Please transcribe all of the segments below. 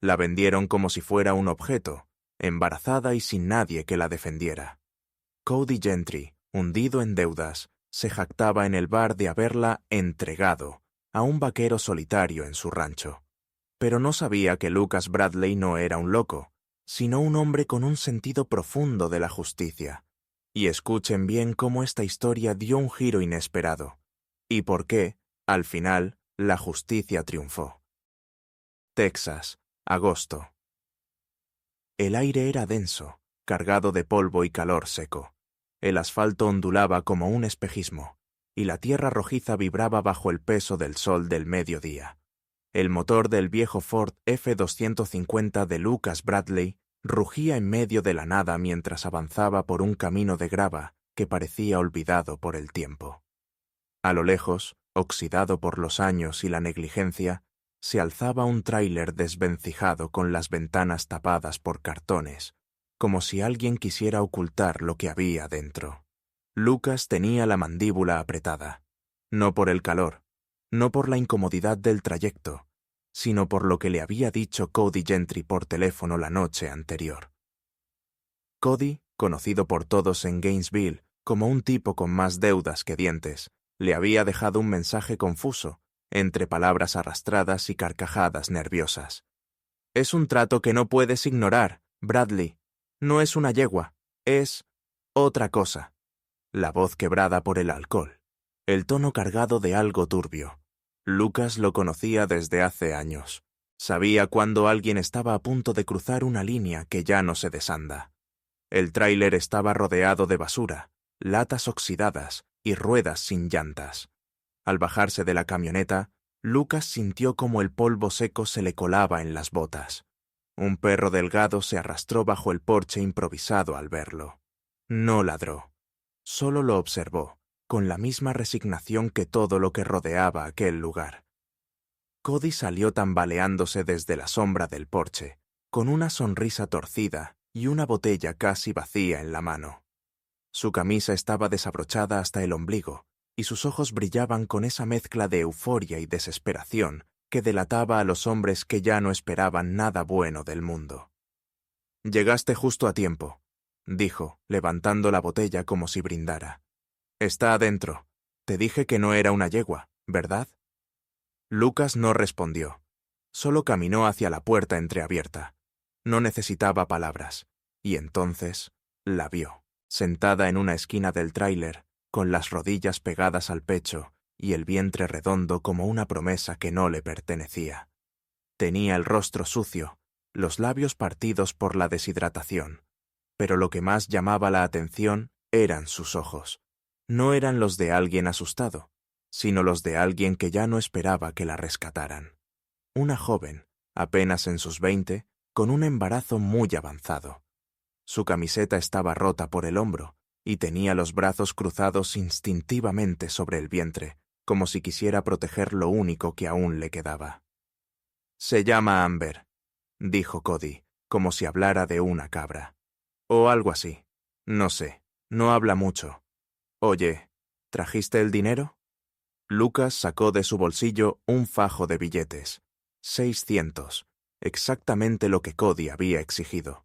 La vendieron como si fuera un objeto, embarazada y sin nadie que la defendiera. Cody Gentry, hundido en deudas, se jactaba en el bar de haberla entregado a un vaquero solitario en su rancho. Pero no sabía que Lucas Bradley no era un loco, sino un hombre con un sentido profundo de la justicia. Y escuchen bien cómo esta historia dio un giro inesperado, y por qué, al final, la justicia triunfó. Texas, agosto. El aire era denso, cargado de polvo y calor seco. El asfalto ondulaba como un espejismo, y la tierra rojiza vibraba bajo el peso del sol del mediodía. El motor del viejo Ford F-250 de Lucas Bradley rugía en medio de la nada mientras avanzaba por un camino de grava que parecía olvidado por el tiempo. A lo lejos, oxidado por los años y la negligencia, se alzaba un tráiler desvencijado con las ventanas tapadas por cartones, como si alguien quisiera ocultar lo que había dentro. Lucas tenía la mandíbula apretada, no por el calor, no por la incomodidad del trayecto, sino por lo que le había dicho Cody Gentry por teléfono la noche anterior. Cody, conocido por todos en Gainesville como un tipo con más deudas que dientes, le había dejado un mensaje confuso, entre palabras arrastradas y carcajadas nerviosas. «Es un trato que no puedes ignorar, Bradley. No es una yegua, es otra cosa». La voz quebrada por el alcohol, el tono cargado de algo turbio. Lucas lo conocía desde hace años. Sabía cuando alguien estaba a punto de cruzar una línea que ya no se desanda. El tráiler estaba rodeado de basura, latas oxidadas y ruedas sin llantas. Al bajarse de la camioneta, Lucas sintió como el polvo seco se le colaba en las botas. Un perro delgado se arrastró bajo el porche improvisado al verlo. No ladró. Solo lo observó, con la misma resignación que todo lo que rodeaba aquel lugar. Cody salió tambaleándose desde la sombra del porche, con una sonrisa torcida y una botella casi vacía en la mano. Su camisa estaba desabrochada hasta el ombligo, y sus ojos brillaban con esa mezcla de euforia y desesperación que delataba a los hombres que ya no esperaban nada bueno del mundo. «Llegaste justo a tiempo», dijo, levantando la botella como si brindara. «Está adentro. Te dije que no era una yegua, ¿verdad?» Lucas no respondió. Solo caminó hacia la puerta entreabierta. No necesitaba palabras. Y entonces la vio, sentada en una esquina del tráiler, con las rodillas pegadas al pecho y el vientre redondo como una promesa que no le pertenecía. Tenía el rostro sucio, los labios partidos por la deshidratación. Pero lo que más llamaba la atención eran sus ojos. No eran los de alguien asustado, sino los de alguien que ya no esperaba que la rescataran. Una joven, apenas en sus 20, con un embarazo muy avanzado. Su camiseta estaba rota por el hombro y tenía los brazos cruzados instintivamente sobre el vientre, como si quisiera proteger lo único que aún le quedaba. «Se llama Amber», dijo Cody, como si hablara de una cabra. O algo así. No sé, no habla mucho. Oye, ¿trajiste el dinero? Lucas sacó de su bolsillo un fajo de billetes. 600, exactamente lo que Cody había exigido.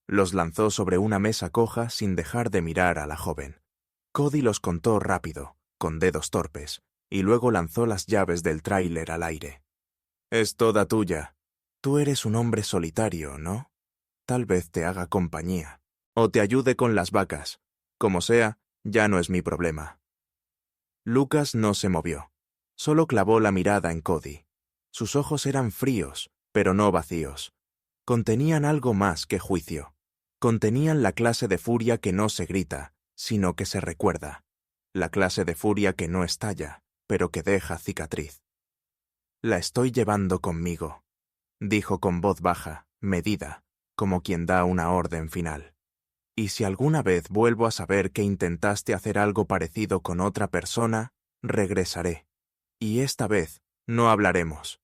Los lanzó sobre una mesa coja sin dejar de mirar a la joven. Cody los contó rápido, con dedos torpes, y luego lanzó las llaves del tráiler al aire. «Es toda tuya. Tú eres un hombre solitario, ¿no? Tal vez te haga compañía. O te ayude con las vacas. Como sea, ya no es mi problema». Lucas no se movió. Solo clavó la mirada en Cody. Sus ojos eran fríos, pero no vacíos. Contenían algo más que juicio. Contenían la clase de furia que no se grita, sino que se recuerda. La clase de furia que no estalla, pero que deja cicatriz. «La estoy llevando conmigo», dijo con voz baja, medida, como quien da una orden final. «Y si alguna vez vuelvo a saber que intentaste hacer algo parecido con otra persona, regresaré. Y esta vez no hablaremos».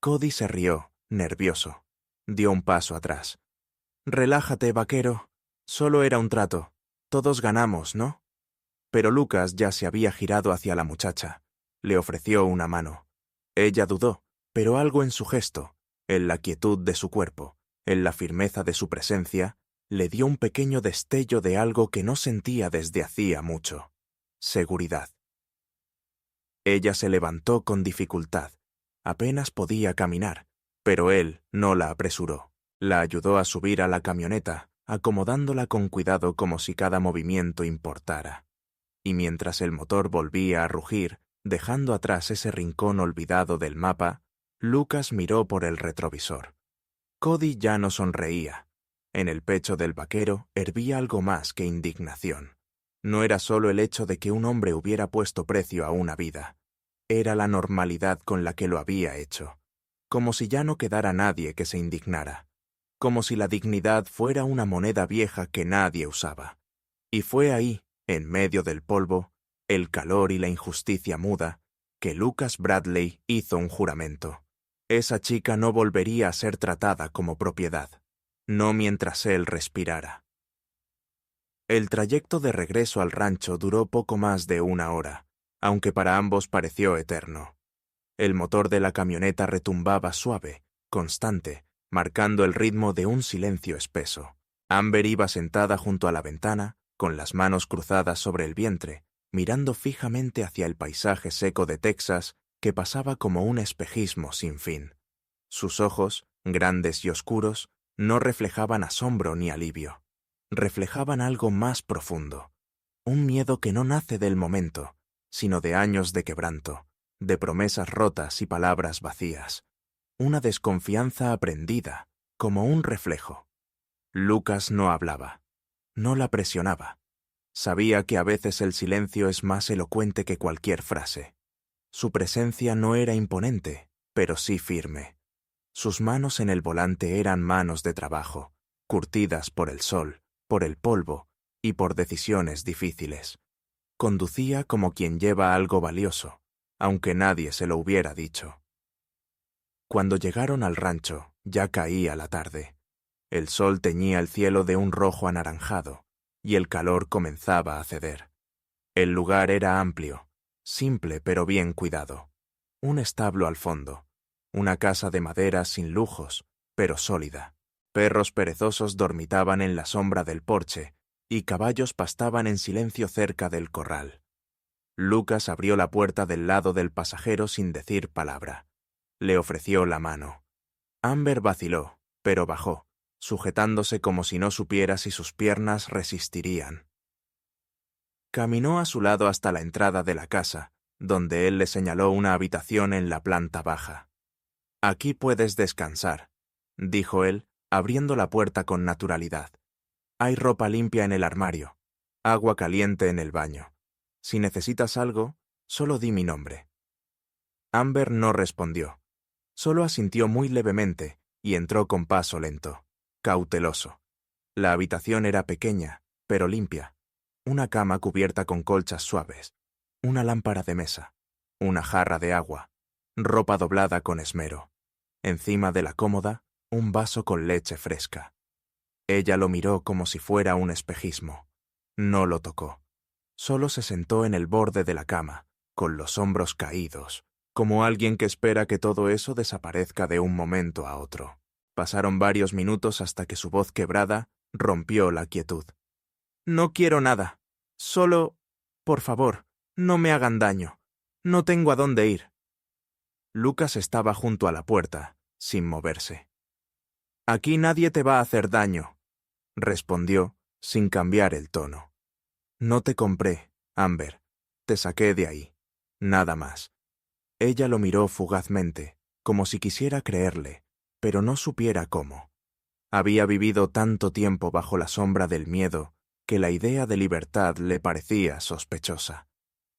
Cody se rió, nervioso. Dio un paso atrás. «Relájate, vaquero. Solo era un trato. Todos ganamos, ¿no?» Pero Lucas ya se había girado hacia la muchacha. Le ofreció una mano. Ella dudó, pero algo en su gesto, en la quietud de su cuerpo, en la firmeza de su presencia, le dio un pequeño destello de algo que no sentía desde hacía mucho: seguridad. Ella se levantó con dificultad. Apenas podía caminar, pero él no la apresuró. La ayudó a subir a la camioneta, acomodándola con cuidado como si cada movimiento importara. Y mientras el motor volvía a rugir, dejando atrás ese rincón olvidado del mapa, Lucas miró por el retrovisor. Cody ya no sonreía. En el pecho del vaquero hervía algo más que indignación. No era solo el hecho de que un hombre hubiera puesto precio a una vida. Era la normalidad con la que lo había hecho. Como si ya no quedara nadie que se indignara. Como si la dignidad fuera una moneda vieja que nadie usaba. Y fue ahí, en medio del polvo, el calor y la injusticia muda, que Lucas Bradley hizo un juramento. Esa chica no volvería a ser tratada como propiedad. No mientras él respirara. El trayecto de regreso al rancho duró poco más de 1 hora, aunque para ambos pareció eterno. El motor de la camioneta retumbaba suave, constante, marcando el ritmo de un silencio espeso. Amber iba sentada junto a la ventana, con las manos cruzadas sobre el vientre, mirando fijamente hacia el paisaje seco de Texas que pasaba como un espejismo sin fin. Sus ojos, grandes y oscuros, no reflejaban asombro ni alivio. Reflejaban algo más profundo. Un miedo que no nace del momento, sino de años de quebranto, de promesas rotas y palabras vacías. Una desconfianza aprendida, como un reflejo. Lucas no hablaba. No la presionaba. Sabía que a veces el silencio es más elocuente que cualquier frase. Su presencia no era imponente, pero sí firme. Sus manos en el volante eran manos de trabajo, curtidas por el sol, por el polvo y por decisiones difíciles. Conducía como quien lleva algo valioso, aunque nadie se lo hubiera dicho. Cuando llegaron al rancho, ya caía la tarde. El sol teñía el cielo de un rojo anaranjado, y el calor comenzaba a ceder. El lugar era amplio, simple pero bien cuidado. Un establo al fondo, una casa de madera sin lujos, pero sólida. Perros perezosos dormitaban en la sombra del porche, y caballos pastaban en silencio cerca del corral. Lucas abrió la puerta del lado del pasajero sin decir palabra. Le ofreció la mano. Amber vaciló, pero bajó, sujetándose como si no supiera si sus piernas resistirían. Caminó a su lado hasta la entrada de la casa, donde él le señaló una habitación en la planta baja. «Aquí puedes descansar», dijo él, abriendo la puerta con naturalidad. «Hay ropa limpia en el armario, agua caliente en el baño. Si necesitas algo, solo di mi nombre». Amber no respondió. Solo asintió muy levemente y entró con paso lento, cauteloso. La habitación era pequeña, pero limpia. Una cama cubierta con colchas suaves, una lámpara de mesa, una jarra de agua, ropa doblada con esmero. Encima de la cómoda, un vaso con leche fresca. Ella lo miró como si fuera un espejismo. No lo tocó. Solo se sentó en el borde de la cama, con los hombros caídos, como alguien que espera que todo eso desaparezca de un momento a otro. Pasaron varios minutos hasta que su voz quebrada rompió la quietud. «No quiero nada. Solo, por favor, no me hagan daño. No tengo a dónde ir». Lucas estaba junto a la puerta, sin moverse. «Aquí nadie te va a hacer daño», respondió, sin cambiar el tono. «No te compré, Amber. Te saqué de ahí. Nada más». Ella lo miró fugazmente, como si quisiera creerle, pero no supiera cómo. Había vivido tanto tiempo bajo la sombra del miedo que la idea de libertad le parecía sospechosa.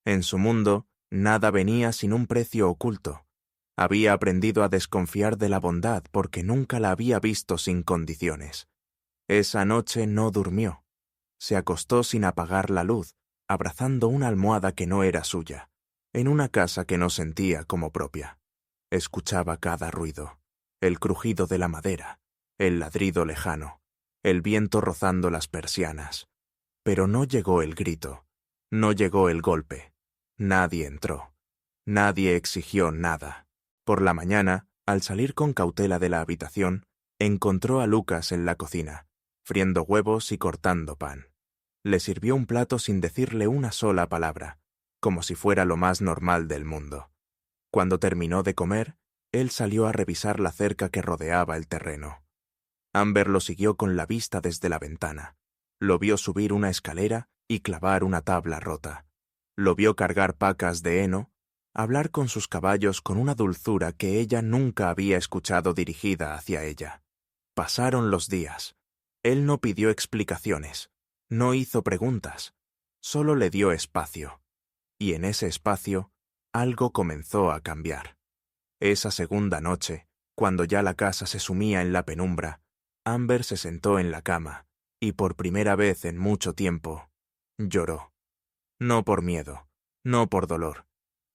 En su mundo, nada venía sin un precio oculto. Había aprendido a desconfiar de la bondad porque nunca la había visto sin condiciones. Esa noche no durmió. Se acostó sin apagar la luz, abrazando una almohada que no era suya, en una casa que no sentía como propia. Escuchaba cada ruido, el crujido de la madera, el ladrido lejano, el viento rozando las persianas. Pero no llegó el grito, no llegó el golpe. Nadie entró. Nadie exigió nada. Por la mañana, Al salir con cautela de la habitación, encontró a Lucas en la cocina, friendo huevos y cortando pan. Le sirvió un plato sin decirle una sola palabra, como si fuera lo más normal del mundo. Cuando terminó de comer, él salió a revisar la cerca que rodeaba el terreno. Amber lo siguió con la vista desde la ventana. Lo vio subir una escalera y clavar una tabla rota. Lo vio cargar pacas de heno, hablar con sus caballos con una dulzura que ella nunca había escuchado dirigida hacia ella. Pasaron los días. Él no pidió explicaciones, no hizo preguntas, solo le dio espacio. Y en ese espacio, algo comenzó a cambiar. Esa segunda noche, cuando ya la casa se sumía en la penumbra, Amber se sentó en la cama y por primera vez en mucho tiempo lloró. No por miedo, no por dolor.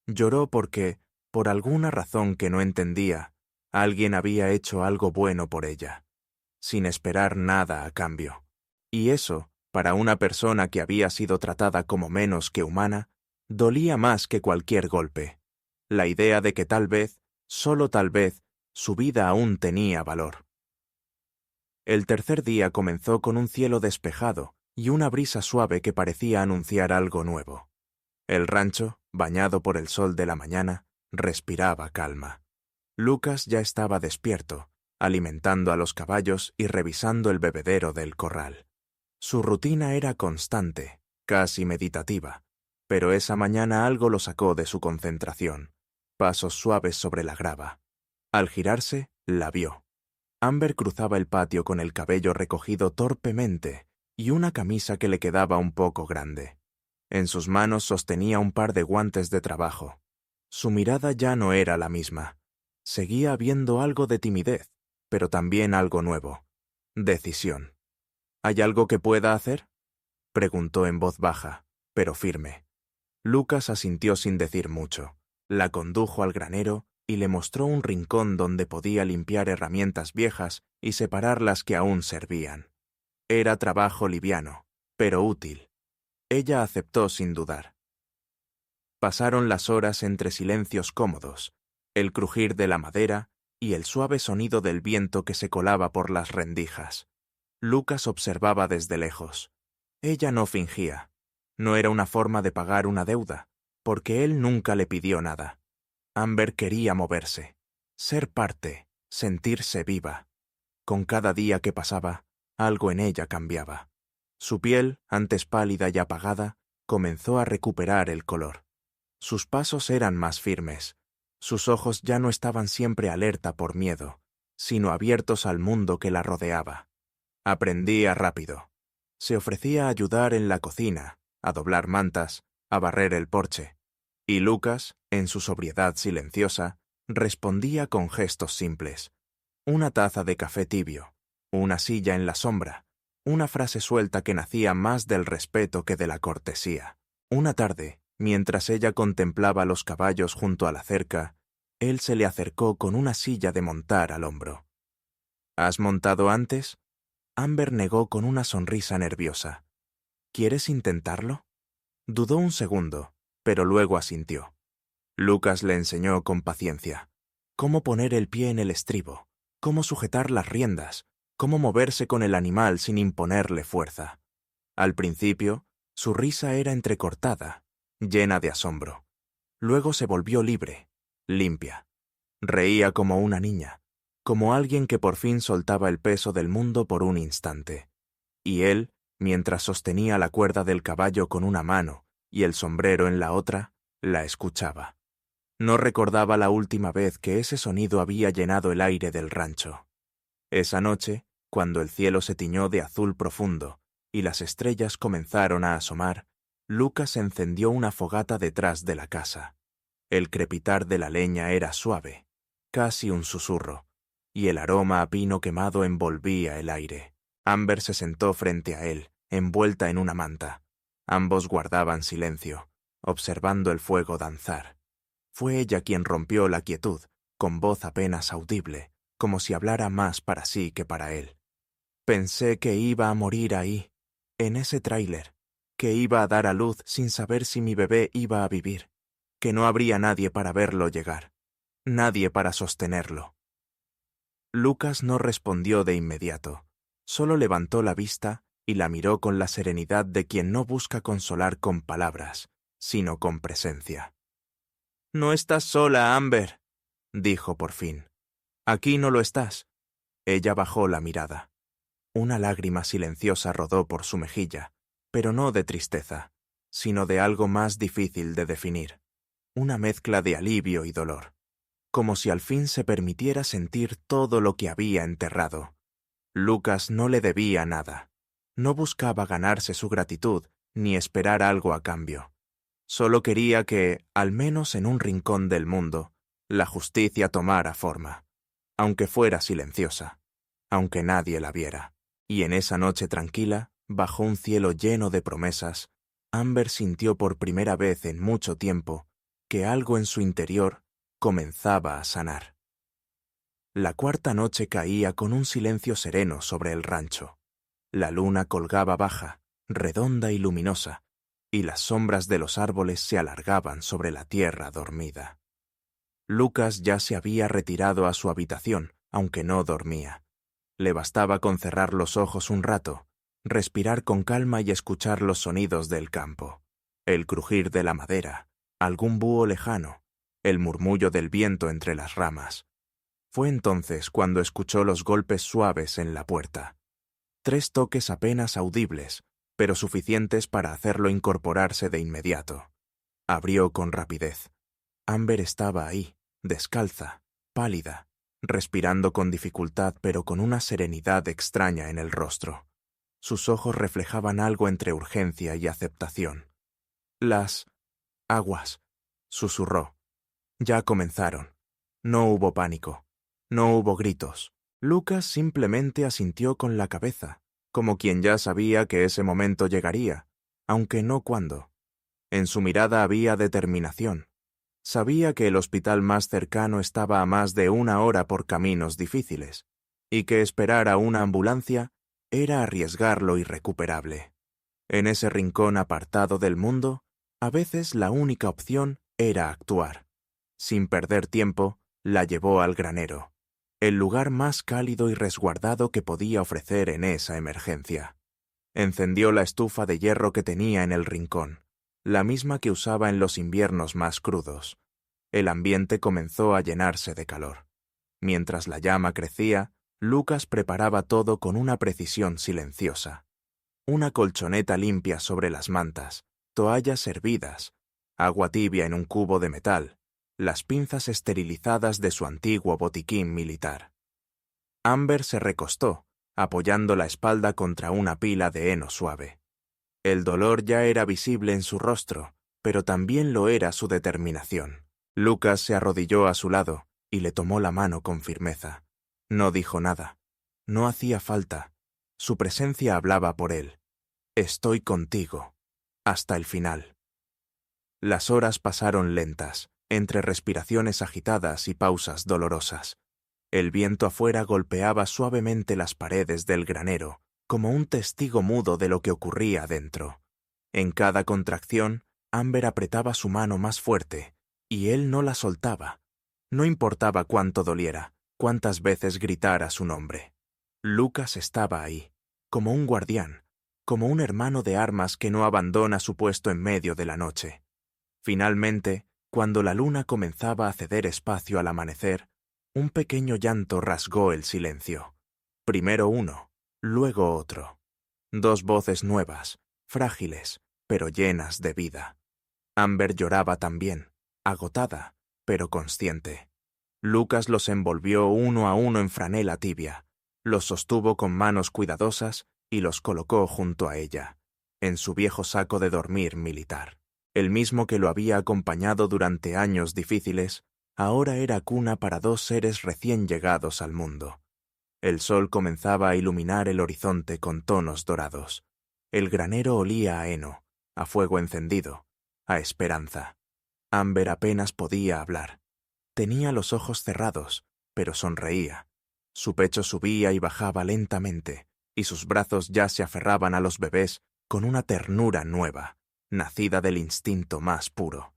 Lloró porque, por alguna razón que no entendía, alguien había hecho algo bueno por ella, sin esperar nada a cambio. Y eso, para una persona que había sido tratada como menos que humana, dolía más que cualquier golpe. La idea de que tal vez, solo tal vez, su vida aún tenía valor. El tercer día comenzó con un cielo despejado y una brisa suave que parecía anunciar algo nuevo. El rancho, bañado por el sol de la mañana, respiraba calma. Lucas ya estaba despierto, alimentando a los caballos y revisando el bebedero del corral. Su rutina era constante, casi meditativa, pero esa mañana algo lo sacó de su concentración. Pasos suaves sobre la grava. Al girarse, la vio. Amber cruzaba el patio con el cabello recogido torpemente y una camisa que le quedaba un poco grande. En sus manos sostenía un par de guantes de trabajo. Su mirada ya no era la misma. Seguía habiendo algo de timidez, pero también algo nuevo. Decisión. ¿Hay algo que pueda hacer?, preguntó en voz baja, pero firme. Lucas asintió sin decir mucho. La condujo al granero y le mostró un rincón donde podía limpiar herramientas viejas y separar las que aún servían. Era trabajo liviano, pero útil. Ella aceptó sin dudar. Pasaron las horas entre silencios cómodos, el crujir de la madera y el suave sonido del viento que se colaba por las rendijas. Lucas observaba desde lejos. Ella no fingía. No era una forma de pagar una deuda, porque él nunca le pidió nada. Amber quería moverse, ser parte, sentirse viva. Con cada día que pasaba, algo en ella cambiaba. Su piel, antes pálida y apagada, comenzó a recuperar el color. Sus pasos eran más firmes. Sus ojos ya no estaban siempre alerta por miedo, sino abiertos al mundo que la rodeaba. Aprendía rápido. Se ofrecía a ayudar en la cocina, a doblar mantas, a barrer el porche. Y Lucas, en su sobriedad silenciosa, respondía con gestos simples. Una taza de café tibio, una silla en la sombra, una frase suelta que nacía más del respeto que de la cortesía. Una tarde, mientras ella contemplaba los caballos junto a la cerca, él se le acercó con una silla de montar al hombro. ¿Has montado antes? Amber negó con una sonrisa nerviosa. ¿Quieres intentarlo? Dudó un segundo, pero luego asintió. Lucas le enseñó con paciencia cómo poner el pie en el estribo, cómo sujetar las riendas, cómo moverse con el animal sin imponerle fuerza. Al principio, su risa era entrecortada, llena de asombro. Luego se volvió libre, limpia. Reía como una niña, como alguien que por fin soltaba el peso del mundo por un instante. Y él, mientras sostenía la cuerda del caballo con una mano y el sombrero en la otra, la escuchaba. No recordaba la última vez que ese sonido había llenado el aire del rancho. Esa noche, cuando el cielo se tiñó de azul profundo y las estrellas comenzaron a asomar, Lucas encendió una fogata detrás de la casa. El crepitar de la leña era suave, casi un susurro, y el aroma a pino quemado envolvía el aire. Amber se sentó frente a él, envuelta en una manta. Ambos guardaban silencio, observando el fuego danzar. Fue ella quien rompió la quietud, con voz apenas audible, como si hablara más para sí que para él. Pensé que iba a morir ahí, en ese tráiler, que iba a dar a luz sin saber si mi bebé iba a vivir, que no habría nadie para verlo llegar, nadie para sostenerlo. Lucas no respondió de inmediato. Solo levantó la vista y la miró con la serenidad de quien no busca consolar con palabras, sino con presencia. «No estás sola, Amber», dijo por fin. «Aquí no lo estás». Ella bajó la mirada. Una lágrima silenciosa rodó por su mejilla, pero no de tristeza, sino de algo más difícil de definir. Una mezcla de alivio y dolor, como si al fin se permitiera sentir todo lo que había enterrado. Lucas no le debía nada. No buscaba ganarse su gratitud ni esperar algo a cambio. Solo quería que, al menos en un rincón del mundo, la justicia tomara forma, aunque fuera silenciosa, aunque nadie la viera. Y en esa noche tranquila, bajo un cielo lleno de promesas, Amber sintió por primera vez en mucho tiempo que algo en su interior comenzaba a sanar. La cuarta noche caía con un silencio sereno sobre el rancho. La luna colgaba baja, redonda y luminosa, y las sombras de los árboles se alargaban sobre la tierra dormida. Lucas ya se había retirado a su habitación, aunque no dormía. Le bastaba con cerrar los ojos un rato, respirar con calma y escuchar los sonidos del campo, el crujir de la madera, algún búho lejano, el murmullo del viento entre las ramas. Fue entonces cuando escuchó los golpes suaves en la puerta. 3 toques apenas audibles, pero suficientes para hacerlo incorporarse de inmediato. Abrió con rapidez. Amber estaba ahí, descalza, pálida, respirando con dificultad pero con una serenidad extraña en el rostro. Sus ojos reflejaban algo entre urgencia y aceptación. «Las aguas», susurró. Ya comenzaron. No hubo pánico. No hubo gritos. Lucas simplemente asintió con la cabeza, como quien ya sabía que ese momento llegaría, aunque no cuándo. En su mirada había determinación. Sabía que el hospital más cercano estaba a más de 1 hora por caminos difíciles, y que esperar a una ambulancia era arriesgar lo irrecuperable. En ese rincón apartado del mundo, a veces la única opción era actuar. Sin perder tiempo, la llevó al granero, el lugar más cálido y resguardado que podía ofrecer en esa emergencia. Encendió la estufa de hierro que tenía en el rincón, la misma que usaba en los inviernos más crudos. El ambiente comenzó a llenarse de calor. Mientras la llama crecía, Lucas preparaba todo con una precisión silenciosa. Una colchoneta limpia sobre las mantas, toallas hervidas, agua tibia en un cubo de metal, las pinzas esterilizadas de su antiguo botiquín militar. Amber se recostó, apoyando la espalda contra una pila de heno suave. El dolor ya era visible en su rostro, pero también lo era su determinación. Lucas se arrodilló a su lado y le tomó la mano con firmeza. No dijo nada. No hacía falta. Su presencia hablaba por él. «Estoy contigo. Hasta el final». Las horas pasaron lentas, entre respiraciones agitadas y pausas dolorosas. El viento afuera golpeaba suavemente las paredes del granero, como un testigo mudo de lo que ocurría dentro. En cada contracción, Amber apretaba su mano más fuerte, y él no la soltaba. No importaba cuánto doliera, cuántas veces gritara su nombre. Lucas estaba ahí, como un guardián, como un hermano de armas que no abandona su puesto en medio de la noche. Finalmente, cuando la luna comenzaba a ceder espacio al amanecer, un pequeño llanto rasgó el silencio. Primero uno, luego otro. 2 voces nuevas, frágiles, pero llenas de vida. Amber lloraba también, agotada, pero consciente. Lucas los envolvió uno a uno en franela tibia, los sostuvo con manos cuidadosas y los colocó junto a ella, en su viejo saco de dormir militar. El mismo que lo había acompañado durante años difíciles, ahora era cuna para 2 seres recién llegados al mundo. El sol comenzaba a iluminar el horizonte con tonos dorados. El granero olía a heno, a fuego encendido, a esperanza. Amber apenas podía hablar. Tenía los ojos cerrados, pero sonreía. Su pecho subía y bajaba lentamente, y sus brazos ya se aferraban a los bebés con una ternura nueva, nacida del instinto más puro.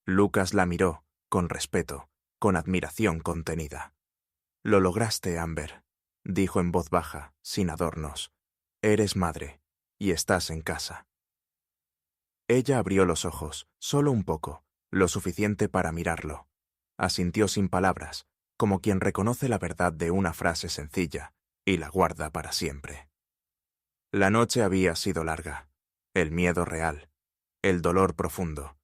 Lucas la miró, con respeto, con admiración contenida. Lo lograste, Amber, dijo en voz baja, sin adornos. Eres madre, y estás en casa. Ella abrió los ojos, solo un poco, lo suficiente para mirarlo. Asintió sin palabras, como quien reconoce la verdad de una frase sencilla y la guarda para siempre. La noche había sido larga, el miedo real, el dolor profundo.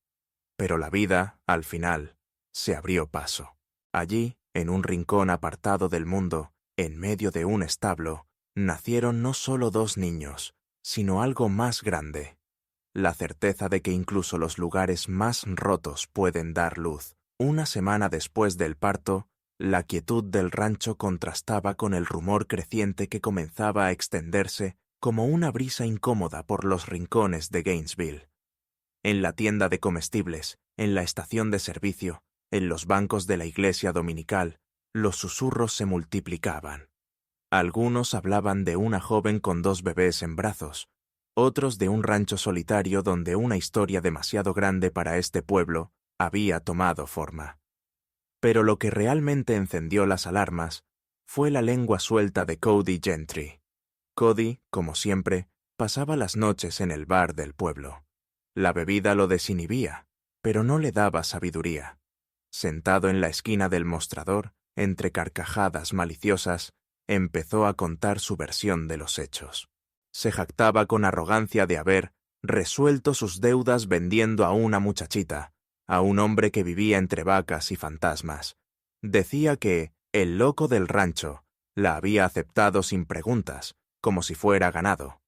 Pero la vida, al final, se abrió paso. Allí, en un rincón apartado del mundo, en medio de un establo, nacieron no solo dos niños, sino algo más grande. La certeza de que incluso los lugares más rotos pueden dar luz. Una semana después del parto, la quietud del rancho contrastaba con el rumor creciente que comenzaba a extenderse como una brisa incómoda por los rincones de Gainesville. En la tienda de comestibles, en la estación de servicio, en los bancos de la iglesia dominical, los susurros se multiplicaban. Algunos hablaban de una joven con 2 bebés en brazos, otros de un rancho solitario donde una historia demasiado grande para este pueblo había tomado forma. Pero lo que realmente encendió las alarmas fue la lengua suelta de Cody Gentry. Cody, como siempre, pasaba las noches en el bar del pueblo. La bebida lo desinhibía, pero no le daba sabiduría. Sentado en la esquina del mostrador, entre carcajadas maliciosas, empezó a contar su versión de los hechos. Se jactaba con arrogancia de haber resuelto sus deudas vendiendo a una muchachita, a un hombre que vivía entre vacas y fantasmas. Decía que el loco del rancho la había aceptado sin preguntas, como si fuera ganado.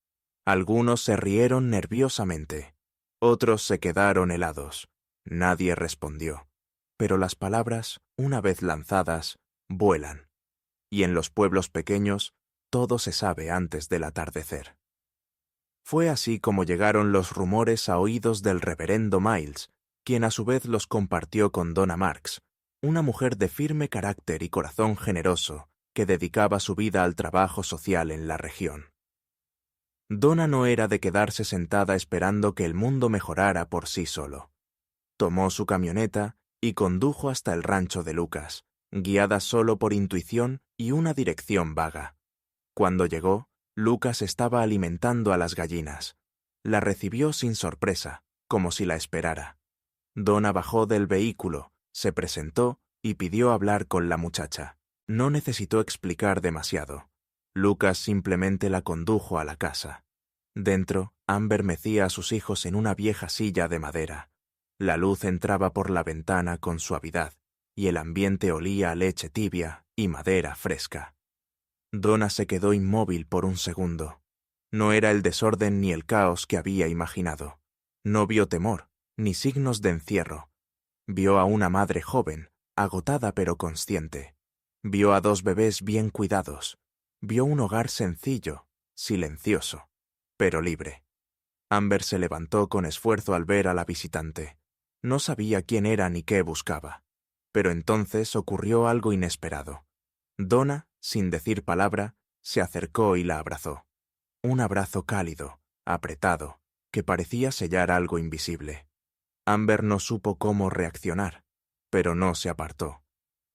Algunos se rieron nerviosamente. Otros se quedaron helados. Nadie respondió. Pero las palabras, una vez lanzadas, vuelan. Y en los pueblos pequeños, todo se sabe antes del atardecer. Fue así como llegaron los rumores a oídos del reverendo Miles, quien a su vez los compartió con Donna Marks, una mujer de firme carácter y corazón generoso que dedicaba su vida al trabajo social en la región. Donna no era de quedarse sentada esperando que el mundo mejorara por sí solo. Tomó su camioneta y condujo hasta el rancho de Lucas, guiada solo por intuición y una dirección vaga. Cuando llegó, Lucas estaba alimentando a las gallinas. La recibió sin sorpresa, como si la esperara. Donna bajó del vehículo, se presentó y pidió hablar con la muchacha. No necesitó explicar demasiado. Lucas simplemente la condujo a la casa. Dentro, Amber mecía a sus hijos en una vieja silla de madera. La luz entraba por la ventana con suavidad, y el ambiente olía a leche tibia y madera fresca. Donna se quedó inmóvil por un segundo. No era el desorden ni el caos que había imaginado. No vio temor, ni signos de encierro. Vio a una madre joven, agotada pero consciente. Vio a 2 bebés bien cuidados. Vio un hogar sencillo, silencioso, pero libre. Amber se levantó con esfuerzo al ver a la visitante. No sabía quién era ni qué buscaba. Pero entonces ocurrió algo inesperado. Donna, sin decir palabra, se acercó y la abrazó. Un abrazo cálido, apretado, que parecía sellar algo invisible. Amber no supo cómo reaccionar, pero no se apartó.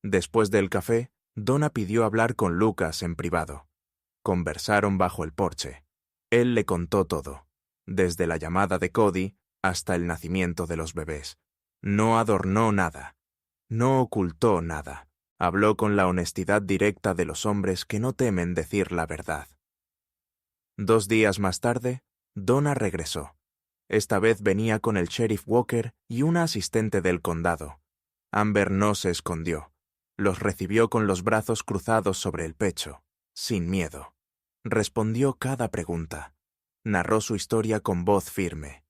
Después del café, Donna pidió hablar con Lucas en privado. Conversaron bajo el porche. Él le contó todo, desde la llamada de Cody hasta el nacimiento de los bebés. No adornó nada. No ocultó nada. Habló con la honestidad directa de los hombres que no temen decir la verdad. 2 días más tarde, Donna regresó. Esta vez venía con el sheriff Walker y una asistente del condado. Amber no se escondió. Los recibió con los brazos cruzados sobre el pecho, sin miedo. Respondió cada pregunta. Narró su historia con voz firme.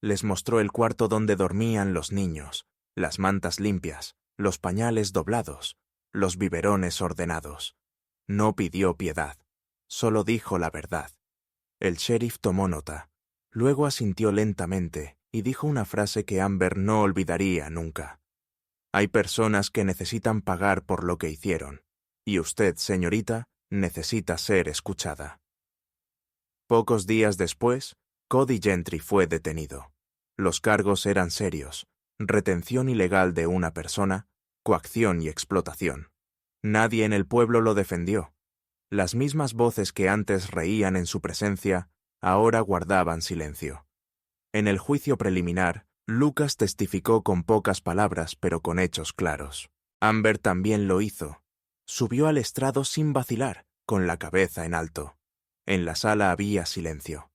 Les mostró el cuarto donde dormían los niños, las mantas limpias, los pañales doblados, los biberones ordenados. No pidió piedad, solo dijo la verdad. El sheriff tomó nota. Luego asintió lentamente y dijo una frase que Amber no olvidaría nunca. Hay personas que necesitan pagar por lo que hicieron, y usted, señorita, necesita ser escuchada. Pocos días después, Cody Gentry fue detenido. Los cargos eran serios: retención ilegal de una persona, coacción y explotación. Nadie en el pueblo lo defendió. Las mismas voces que antes reían en su presencia, ahora guardaban silencio. En el juicio preliminar, Lucas testificó con pocas palabras pero con hechos claros. Amber también lo hizo. Subió al estrado sin vacilar, con la cabeza en alto. En la sala había silencio.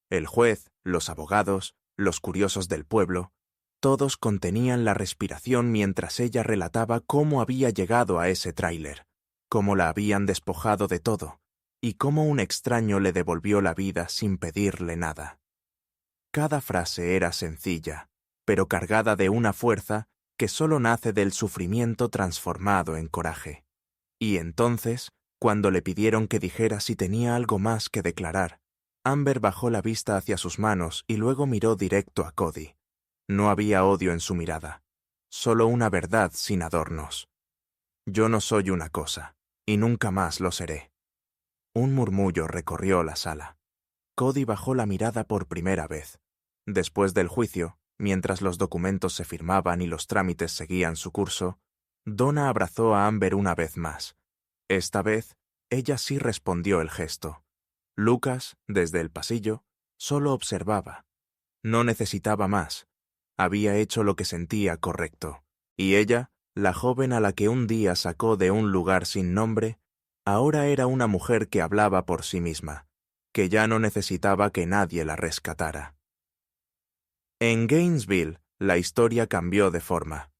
El juez, los abogados, los curiosos del pueblo, todos contenían la respiración mientras ella relataba cómo había llegado a ese tráiler, cómo la habían despojado de todo, y cómo un extraño le devolvió la vida sin pedirle nada. Cada frase era sencilla, pero cargada de una fuerza que solo nace del sufrimiento transformado en coraje. Y entonces, cuando le pidieron que dijera si tenía algo más que declarar, Amber bajó la vista hacia sus manos y luego miró directo a Cody. No había odio en su mirada, solo una verdad sin adornos. Yo no soy una cosa, y nunca más lo seré. Un murmullo recorrió la sala. Cody bajó la mirada por primera vez. Después del juicio, mientras los documentos se firmaban y los trámites seguían su curso, Donna abrazó a Amber una vez más. Esta vez, ella sí respondió el gesto. Lucas, desde el pasillo, solo observaba. No necesitaba más. Había hecho lo que sentía correcto. Y ella, la joven a la que un día sacó de un lugar sin nombre, ahora era una mujer que hablaba por sí misma, que ya no necesitaba que nadie la rescatara. En Gainesville, la historia cambió de forma.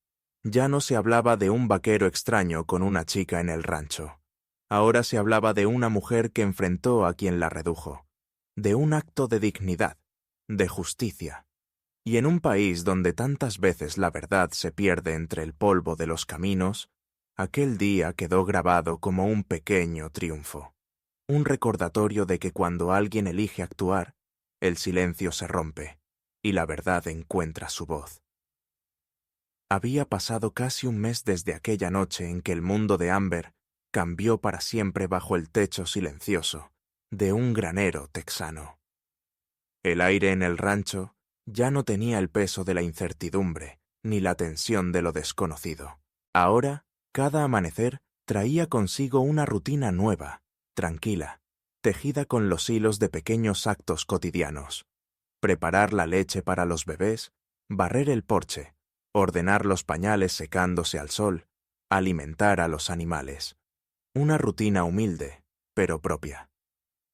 Ya no se hablaba de un vaquero extraño con una chica en el rancho. Ahora se hablaba de una mujer que enfrentó a quien la redujo, de un acto de dignidad, de justicia. Y en un país donde tantas veces la verdad se pierde entre el polvo de los caminos, aquel día quedó grabado como un pequeño triunfo, un recordatorio de que cuando alguien elige actuar, el silencio se rompe y la verdad encuentra su voz. Había pasado casi un mes desde aquella noche en que el mundo de Amber cambió para siempre bajo el techo silencioso de un granero texano. El aire en el rancho ya no tenía el peso de la incertidumbre ni la tensión de lo desconocido. Ahora, cada amanecer traía consigo una rutina nueva, tranquila, tejida con los hilos de pequeños actos cotidianos. Preparar la leche para los bebés, barrer el porche, ordenar los pañales secándose al sol, alimentar a los animales. Una rutina humilde, pero propia.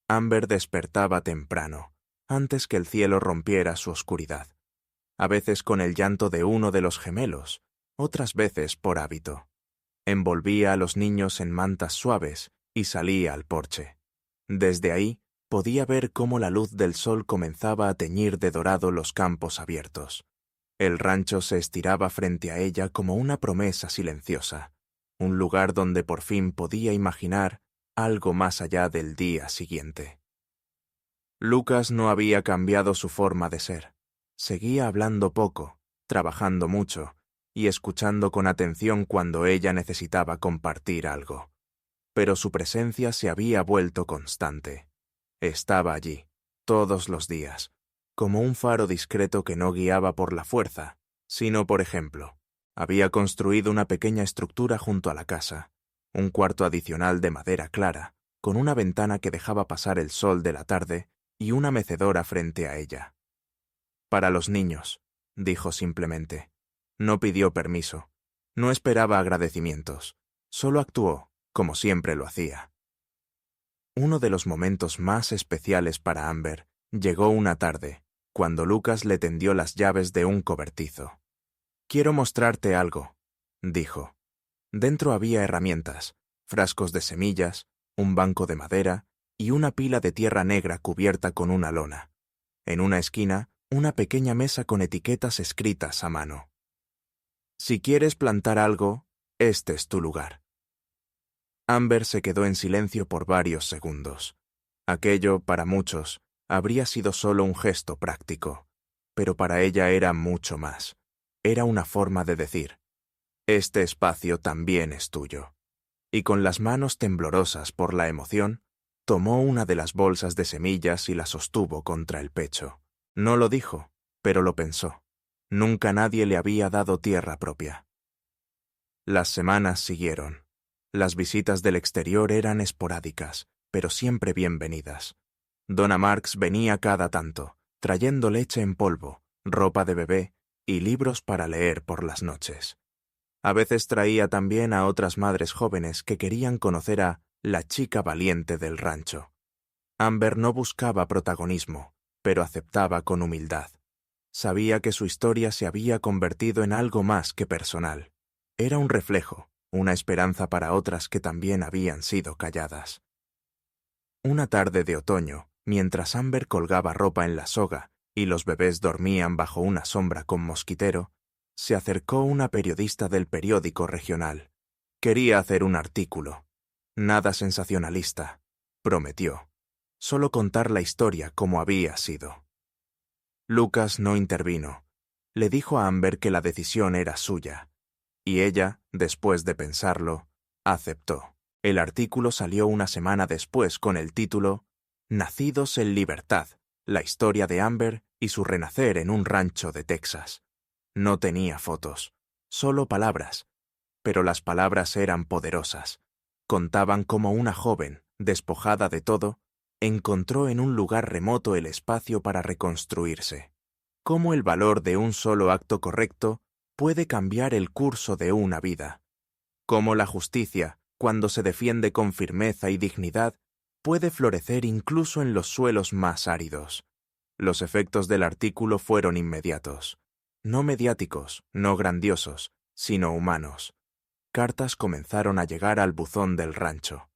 Amber despertaba temprano, antes que el cielo rompiera su oscuridad. A veces con el llanto de uno de los gemelos, otras veces por hábito. Envolvía a los niños en mantas suaves y salía al porche. Desde ahí podía ver cómo la luz del sol comenzaba a teñir de dorado los campos abiertos. El rancho se estiraba frente a ella como una promesa silenciosa, un lugar donde por fin podía imaginar algo más allá del día siguiente. Lucas no había cambiado su forma de ser. Seguía hablando poco, trabajando mucho y escuchando con atención cuando ella necesitaba compartir algo. Pero su presencia se había vuelto constante. Estaba allí, todos los días, como un faro discreto que no guiaba por la fuerza, sino por ejemplo. Había construido una pequeña estructura junto a la casa, un cuarto adicional de madera clara, con una ventana que dejaba pasar el sol de la tarde y una mecedora frente a ella. Para los niños, dijo simplemente. No pidió permiso. No esperaba agradecimientos. Solo actuó, como siempre lo hacía. Uno de los momentos más especiales para Amber llegó una tarde, cuando Lucas le tendió las llaves de un cobertizo. «Quiero mostrarte algo», dijo. Dentro había herramientas, frascos de semillas, un banco de madera y una pila de tierra negra cubierta con una lona. En una esquina, una pequeña mesa con etiquetas escritas a mano. «Si quieres plantar algo, este es tu lugar». Amber se quedó en silencio por varios segundos. Aquello, para muchos, habría sido solo un gesto práctico, pero para ella era mucho más. Era una forma de decir, «Este espacio también es tuyo». Y con las manos temblorosas por la emoción, tomó una de las bolsas de semillas y la sostuvo contra el pecho. No lo dijo, pero lo pensó. Nunca nadie le había dado tierra propia. Las semanas siguieron. Las visitas del exterior eran esporádicas, pero siempre bienvenidas. Donna Marks venía cada tanto, trayendo leche en polvo, ropa de bebé y libros para leer por las noches. A veces traía también a otras madres jóvenes que querían conocer a la chica valiente del rancho. Amber no buscaba protagonismo, pero aceptaba con humildad. Sabía que su historia se había convertido en algo más que personal. Era un reflejo, una esperanza para otras que también habían sido calladas. Una tarde de otoño, mientras Amber colgaba ropa en la soga y los bebés dormían bajo una sombra con mosquitero, se acercó una periodista del periódico regional. Quería hacer un artículo. Nada sensacionalista, prometió. Solo contar la historia como había sido. Lucas no intervino. Le dijo a Amber que la decisión era suya. Y ella, después de pensarlo, aceptó. El artículo salió una semana después con el título Nacidos en Libertad, la historia de Amber y su renacer en un rancho de Texas. No tenía fotos, solo palabras, pero las palabras eran poderosas. Contaban cómo una joven, despojada de todo, encontró en un lugar remoto el espacio para reconstruirse. Cómo el valor de un solo acto correcto puede cambiar el curso de una vida. Cómo la justicia, cuando se defiende con firmeza y dignidad, puede florecer incluso en los suelos más áridos. Los efectos del artículo fueron inmediatos. No mediáticos, no grandiosos, sino humanos. Cartas comenzaron a llegar al buzón del rancho.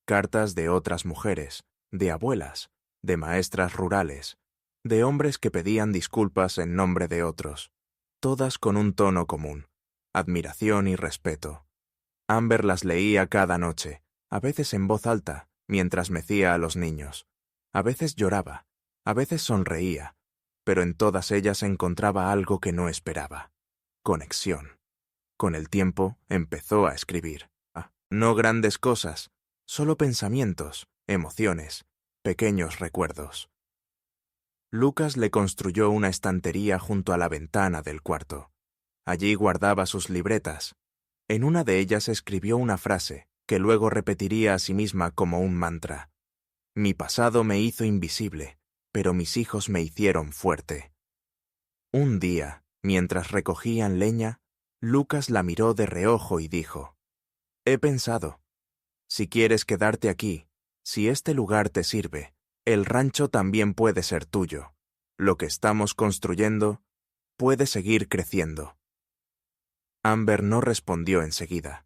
Cartas de otras mujeres, de abuelas, de maestras rurales, de hombres que pedían disculpas en nombre de otros, todas con un tono común, admiración y respeto. Amber las leía cada noche, a veces en voz alta, mientras mecía a los niños. A veces lloraba, a veces sonreía, pero en todas ellas encontraba algo que no esperaba: conexión. Con el tiempo empezó a escribir. No grandes cosas, solo pensamientos, emociones, pequeños recuerdos. Lucas le construyó una estantería junto a la ventana del cuarto. Allí guardaba sus libretas. En una de ellas escribió una frase que luego repetiría a sí misma como un mantra. Mi pasado me hizo invisible, pero mis hijos me hicieron fuerte. Un día, mientras recogían leña, Lucas la miró de reojo y dijo: He pensado, si quieres quedarte aquí, si este lugar te sirve, el rancho también puede ser tuyo. Lo que estamos construyendo puede seguir creciendo. Amber no respondió enseguida.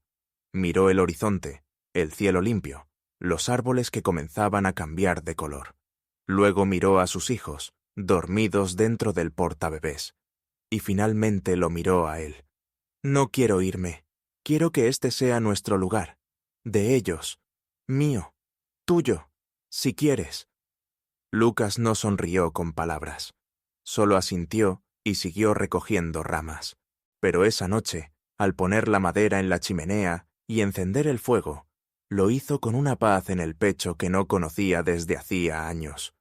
Miró el horizonte, el cielo limpio, los árboles que comenzaban a cambiar de color. Luego miró a sus hijos, dormidos dentro del portabebés, y finalmente lo miró a él. No quiero irme. Quiero que este sea nuestro lugar. De ellos. Mío. Tuyo. Si quieres. Lucas no sonrió con palabras. Solo asintió y siguió recogiendo ramas. Pero esa noche, al poner la madera en la chimenea y encender el fuego, lo hizo con una paz en el pecho que no conocía desde hacía años.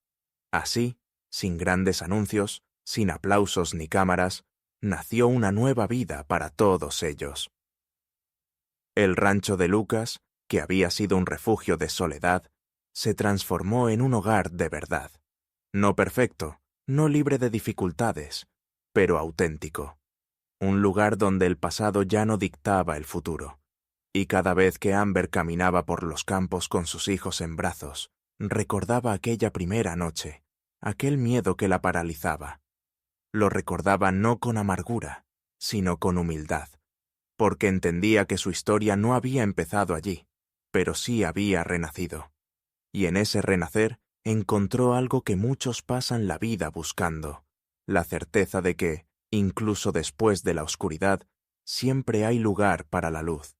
Así, sin grandes anuncios, sin aplausos ni cámaras, nació una nueva vida para todos ellos. El rancho de Lucas, que había sido un refugio de soledad, se transformó en un hogar de verdad. No perfecto, no libre de dificultades, pero auténtico. Un lugar donde el pasado ya no dictaba el futuro. Y cada vez que Amber caminaba por los campos con sus hijos en brazos, recordaba aquella primera noche, aquel miedo que la paralizaba. Lo recordaba no con amargura, sino con humildad, porque entendía que su historia no había empezado allí, pero sí había renacido. Y en ese renacer encontró algo que muchos pasan la vida buscando: la certeza de que, incluso después de la oscuridad, siempre hay lugar para la luz.